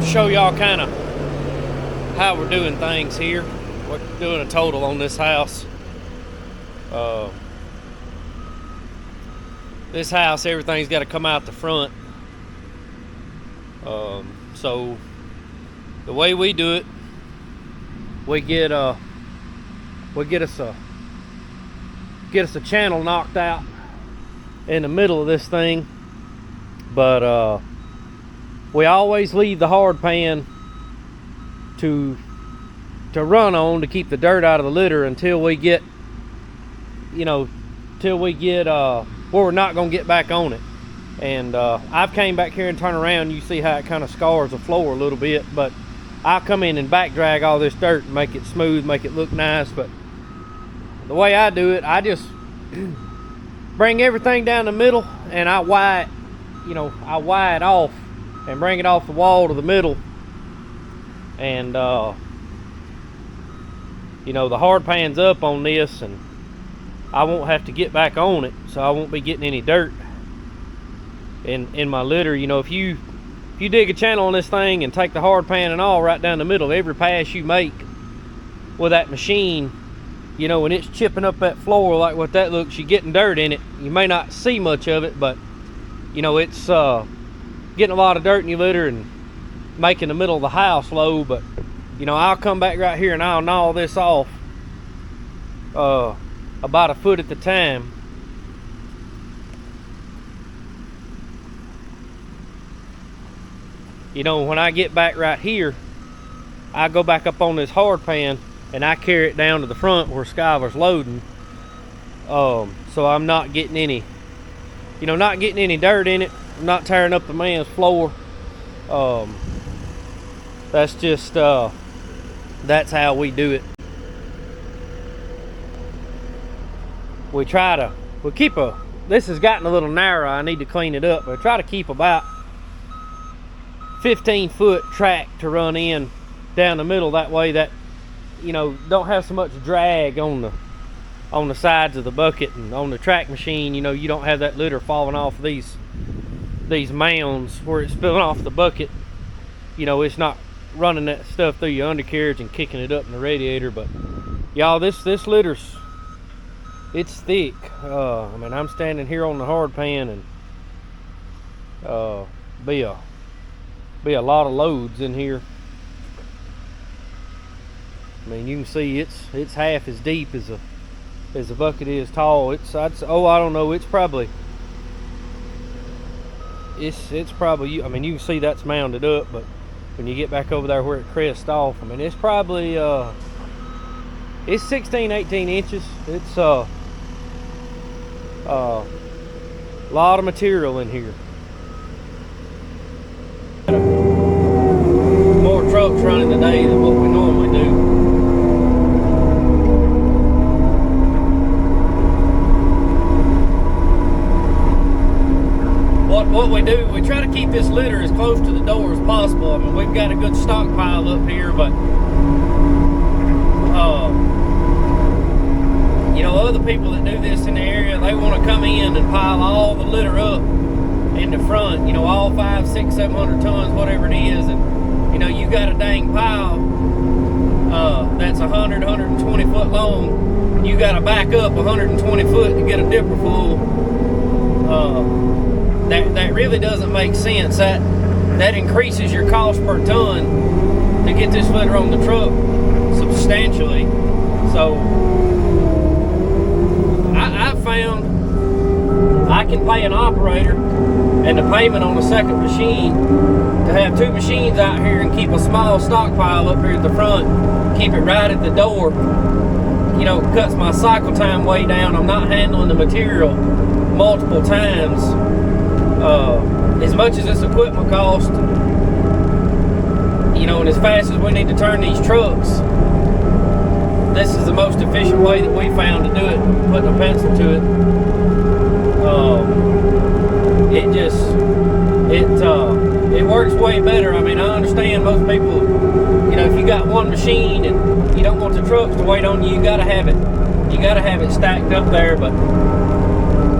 show y'all kind of how we're doing things here. We're doing a total on this house. This house, everything's got to come out the front. So the way we do it, we get us a channel knocked out in the middle of this thing, but we always leave the hard pan to run on to keep the dirt out of the litter until we get, where we're not gonna get back on it. And I've came back here and turned around, you see how it kind of scars the floor a little bit, but I'll come in and back drag all this dirt and make it smooth, make it look nice. But the way I do it, I just bring everything down the middle and I wire it off and bring it off the wall to the middle. And the hard pan's up on this and I won't have to get back on it, so I won't be getting any dirt in my litter. If you dig a channel on this thing and take the hard pan and all right down the middle, every pass you make with that machine, when it's chipping up that floor like what that looks, you're getting dirt in it. You may not see much of it, but it's getting a lot of dirt in your litter and making the middle of the house low. But I'll come back right here and I'll gnaw this off about a foot at the time. When I get back right here, I go back up on this hard pan and I carry it down to the front where Skylar's loading. So I'm not getting any, dirt in it. I'm not tearing up the man's floor. That's just, that's how we do it. This has gotten a little narrow. I need to clean it up, but I try to keep about 15-foot track to run in down the middle. That way that, don't have so much drag on the sides of the bucket and on the track machine. You don't have that litter falling off these mounds where it's spilling off the bucket. It's not running that stuff through your undercarriage and kicking it up in the radiator. But y'all, this litter's, it's thick. I'm standing here on the hard pan and be a lot of loads in here. You can see it's half as deep as the bucket is tall. I don't know, it's probably you can see that's mounded up, but when you get back over there where it crests off, it's probably it's 16-18 inches. It's a lot of material in here. More trucks running today than what we normally do. What we do, we try to keep this litter as close to the door as possible. We've got a good stockpile up here, but other people that do this in the area, they want to come in and pile all the litter up in the front, all 500, 600, 700 tons, whatever it is, and you got a dang pile that's 100, 120 foot long. You got to back up 120 foot to get a dipper full. That really doesn't make sense. That increases your cost per ton to get this litter on the truck substantially. So I've found I can pay an operator and the payment on the second machine to have two machines out here and keep a small stockpile up here at the front, keep it right at the door. Cuts my cycle time way down. I'm not handling the material multiple times. As much as this equipment costs, and as fast as we need to turn these trucks, this is the most efficient way that we found to do it, putting a pencil to it. It works way better. I understand most people, if you got one machine and you don't want the trucks to wait on you, you gotta have it stacked up there. But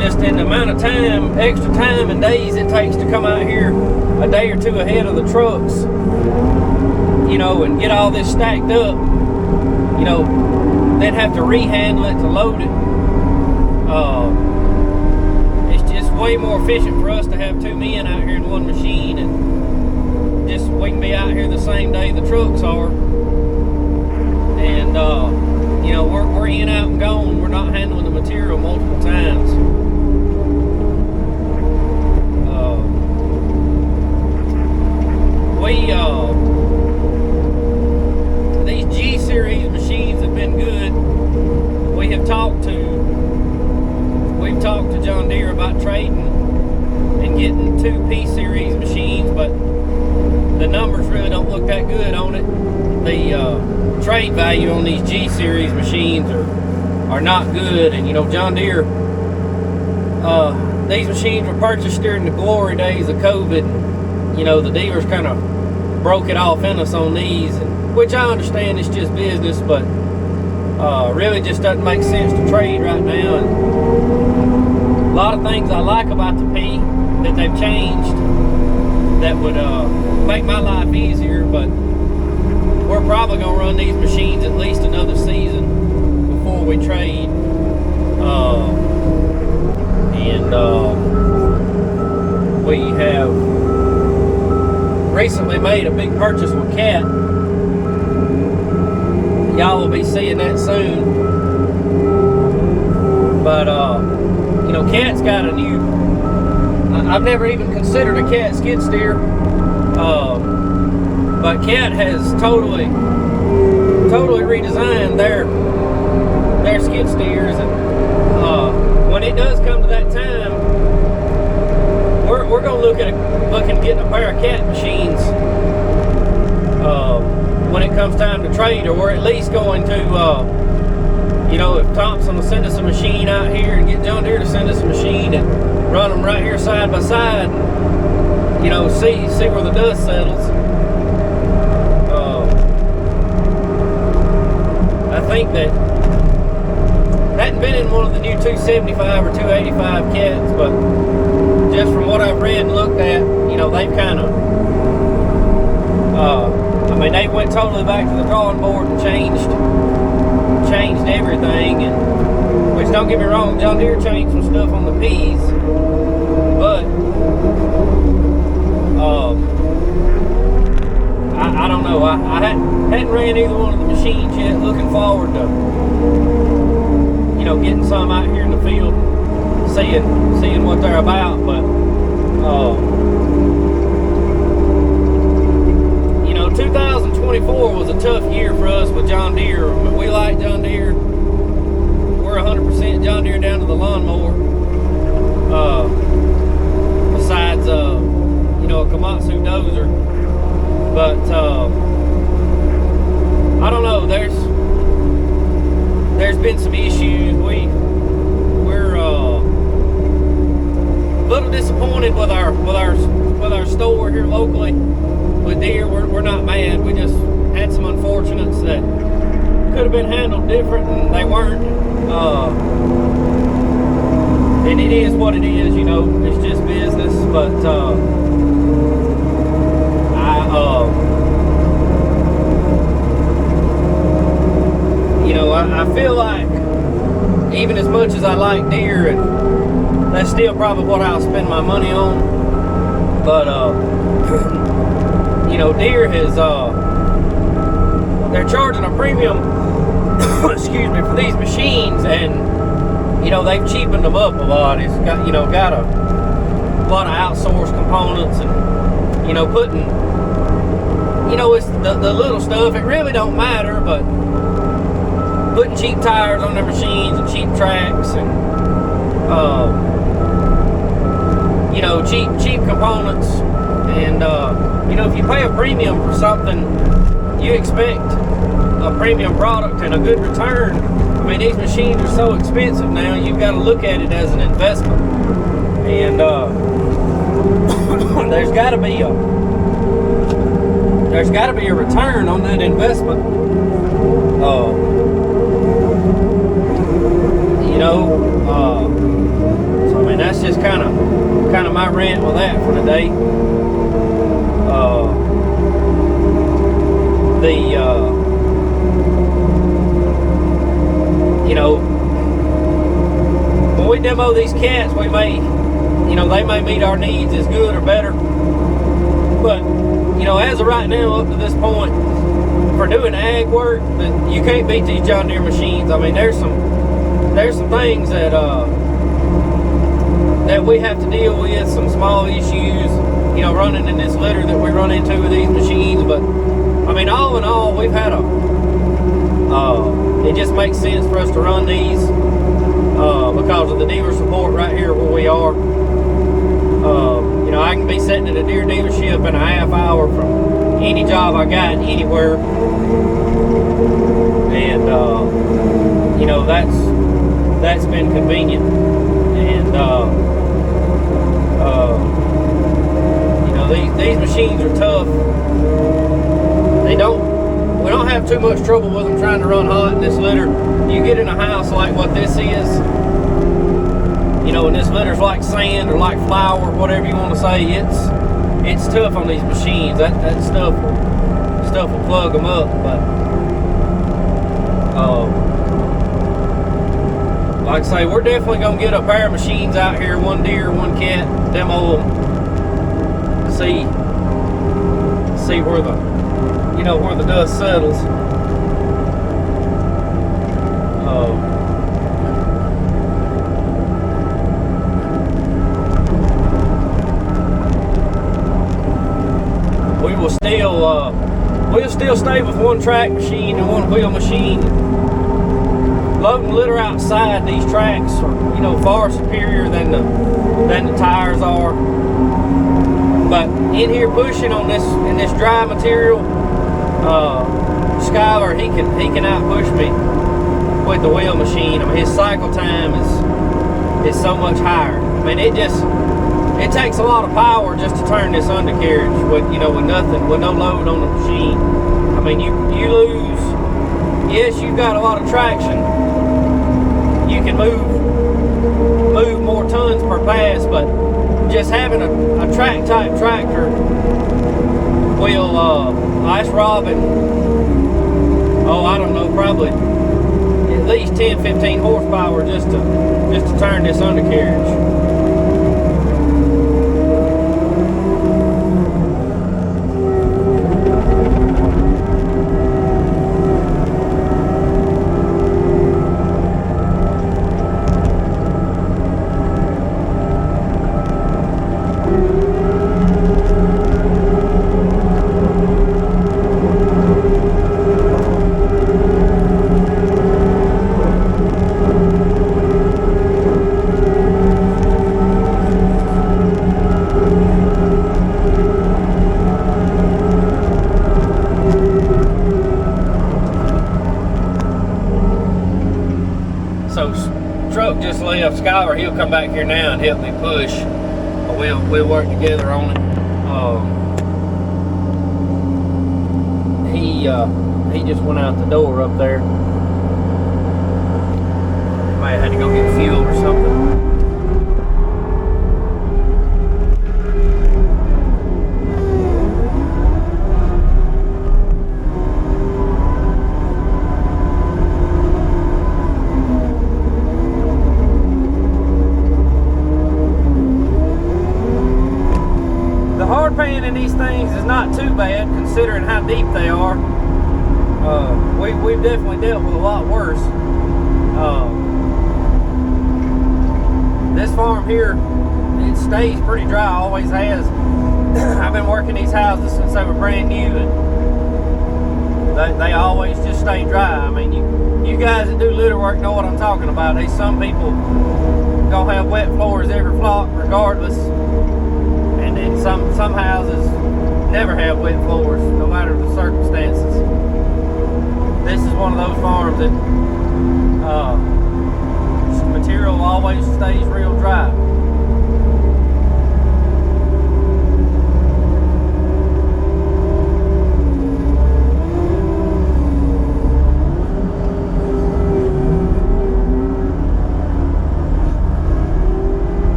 just in the amount of time, extra time and days it takes to come out here a day or two ahead of the trucks you know, and get all this stacked up, you know, then have to rehandle it to load it. It's just way more efficient for us to have 2 men out here in one machine, and just we can be out here the same day the trucks are, and you know, we're in, out, and gone. We're not handling the material multiple times. These G series machines have been good. We've talked to John Deere about trading and getting 2 P series machines, but the numbers really don't look that good on it. The trade value on these G series machines are not good, and you know, John Deere, these machines were purchased during the glory days of COVID. You know, the dealers kind of broke it off in us on these, and which I understand it's just business, but really just doesn't make sense to trade right now. And a lot of things I like about the P that they've changed that would make my life easier, but we're probably going to run these machines at least another season before we trade. We have recently made a big purchase with Cat. Y'all will be seeing that soon. But you know, Cat's got a new, I've never even considered a Cat skid steer, but Cat has totally redesigned their skid steers, and when it does come to that time, we're going to look at getting a pair of Cat machines when it comes time to trade, or we're at least going to, you know, if Thompson will send us a machine out here, and get John Deere to send us a machine and run them right here side by side, and, you know, see where the dust settles. I think that hadn't been in one of the new 275 or 285 Cats, but just from what I've read and looked at, you know, they've kind of, I mean, they went totally back to the drawing board and changed everything. And which, don't get me wrong, John Deere changed some stuff on the P's, but I don't know. I hadn't ran either one of the machines yet. Looking forward to, you know, getting some out here in the field, seeing what they're about. But you know, 2024 was a tough year for us with John Deere. But we like John Deere. We're 100% John Deere down to the lawnmower. Besides, you know, a Komatsu dozer. But I don't know. There's been some issues. We're a little disappointed with our store here locally with Deere. We're not mad. We just had some unfortunates that could have been handled different, and they weren't. And it is what it is, you know. It's just business. But you know, I feel like, even as much as I like Deere, and that's still probably what I'll spend my money on, but you know, Deere has they're charging a premium excuse me, for these machines, and you know, they've cheapened them up a lot. It's got, you know, got a lot of outsourced components, and you know, putting, you know, it's the little stuff, it really don't matter, but putting cheap tires on their machines and cheap tracks, and you know, cheap components, and you know, if you pay a premium for something, you expect a premium product and a good return. I mean, these machines are so expensive now, you've got to look at it as an investment, and there's got to be a return on that investment. You know, so I mean, that's just kind of my rant with that for today. demo these cats, we may, you know, they may meet our needs as good or better. But, you know, as of right now, up to this point, for doing ag work, you can't beat these John Deere machines. I mean, there's some things that that we have to deal with, some small issues, you know, running in this litter that we run into with these machines. But I mean, all in all, we've had it just makes sense for us to run these because of the dealer support right here where we are. You know, I can be sitting at a Deere dealership in a half hour from any job I got anywhere, and you know, that's been convenient. And you know, these machines are tough. We don't have too much trouble with them trying to run hot in this litter. You get in a house like what this is, you know, and this litter's like sand or like flour, whatever you want to say, it's tough on these machines. That stuff will plug them up. But like I say, we're definitely gonna get a pair of machines out here, one Deere, one Cat, demo them, see where the, you know, where the dust settles. We'll still stay with one track machine and one wheel machine. Loading litter outside these tracks are, you know, far superior than the tires are. But in here pushing on this, in this dry material, Skylar, he can out push me with the wheel machine. I mean, his cycle time is so much higher. I mean, it takes a lot of power just to turn this undercarriage with, you know, with no load on the machine. I mean, you lose. Yes, you've got a lot of traction. You can move more tons per pass, but just having a track type tractor will ice robbing, I don't know, probably at least 10-15 horsepower just to turn this undercarriage. Truck just left. Skylar, he'll come back here now and help me push. We'll work together on it. He just went out the door up there. Might have had to go get fuel or something. In these things is not too bad considering how deep they are. We've definitely dealt with a lot worse. This farm here, it stays pretty dry, always has. I've been working these houses since they were brand new, and they always just stay dry. I mean, you guys that do litter work know what I'm talking about. There's some people gonna have wet floors every flock regardless. And then some houses never have wet floors, no matter the circumstances. This is one of those farms that material always stays real dry.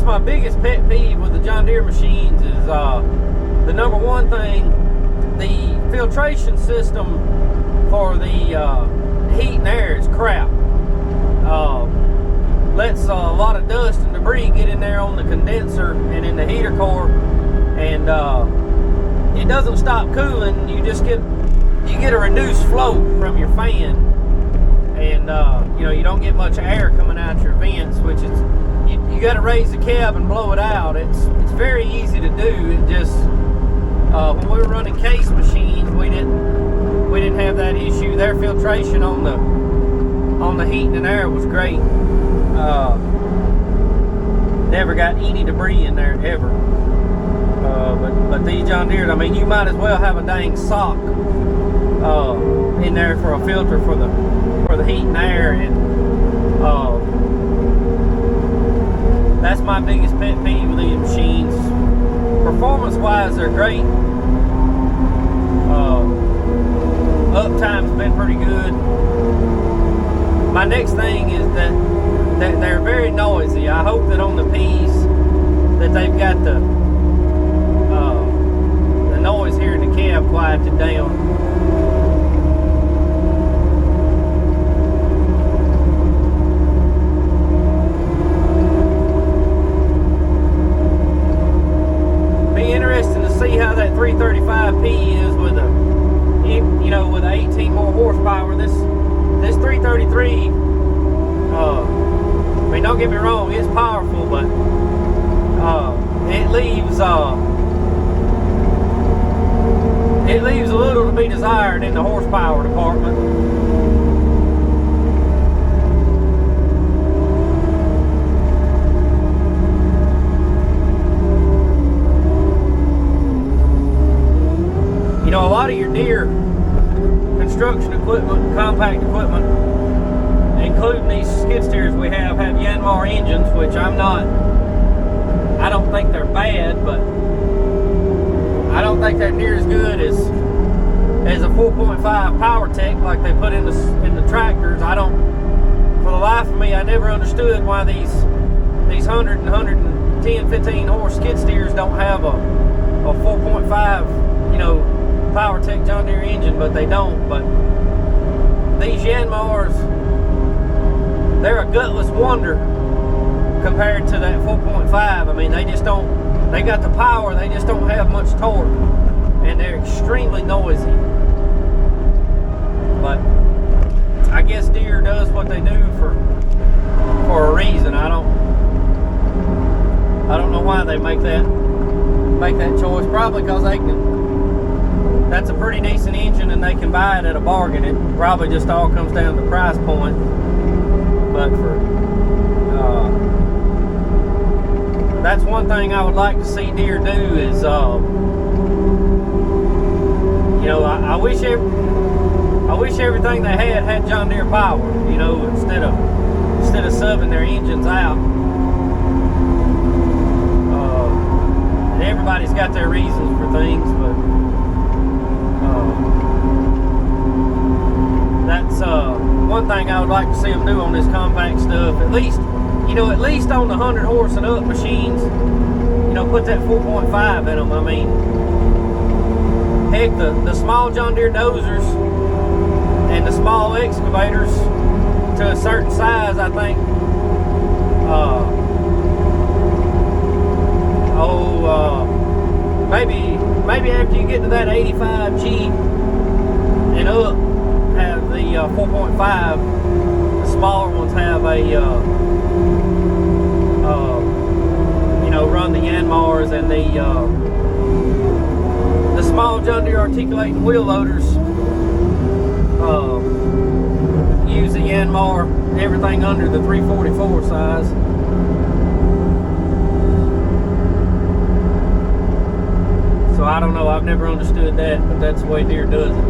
My biggest pet peeve with the John John Deere machines is the number one thing, the filtration system for the heat and air is crap. Lets a lot of dust and debris get in there on the condenser and in the heater core, and it doesn't stop cooling. You just get a reduced flow from your fan, and you know, you don't get much air coming out your vents, which is you got to raise the cab and blow it out. It's very easy to do. It just when we were running case machines, we didn't have that issue. Their filtration on the heating and air was great. Never got any debris in there ever. But these John Deere, I mean, you might as well have a dang sock in there for a filter for the heat and air, and that's my biggest pet peeve with these machines. Performance-wise, they're great. Uptime's been pretty good. My next thing is that they're very noisy. I hope that on the P's that they've got the noise here in the cab quieted down. Be interesting to see how that 335P is with with 18 more horsepower. This 333. I mean, don't get me wrong, it's powerful, but it leaves a little to be desired in the horsepower department. You know, a lot of your Deere construction equipment, compact equipment, including these skid steers we have Yanmar engines, which I don't think they're bad, but I don't think they're near as good as a 4.5 PowerTech like they put in the tractors. For the life of me, I never understood why these 100 and 110, 15 horse skid steers don't have a 4.5, PowerTech John Deere engine, but they don't. But these Yanmars, they're a gutless wonder compared to that 4.5. I mean, they got the power, they just don't have much torque, and they're extremely noisy. But I guess Deere does what they do for a reason. I don't know why they make that choice. Probably because that's a pretty decent engine and they can buy it at a bargain. It probably just all comes down to price point. But that's one thing I would like to see Deere do is, I wish everything they had John Deere power, instead of subbing their engines out. And everybody's got their reasons for things, but that's one thing I would like to see them do on this compact stuff. At least on the 100 horse and up machines, put that 4.5 in them. I mean, heck, the small John Deere dozers and the small excavators to a certain size, I think, maybe after you get to that 85G and up, have the 4.5. The smaller ones have a run the Yanmars, and the small John Deere articulating wheel loaders use the Yanmar, everything under the 344 size. So I don't know, I've never understood that, but that's the way Deere does it.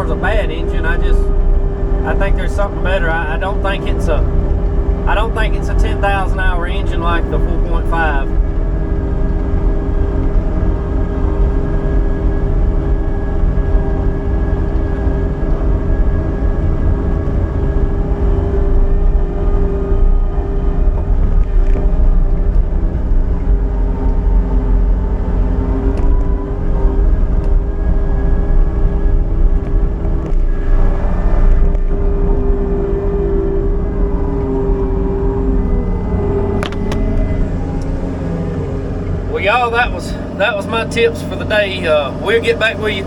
far as a bad engine. I think there's something better. I don't think it's a 10,000 hour engine like the 4.5. Y'all, that was my tips for the day. We'll get back with you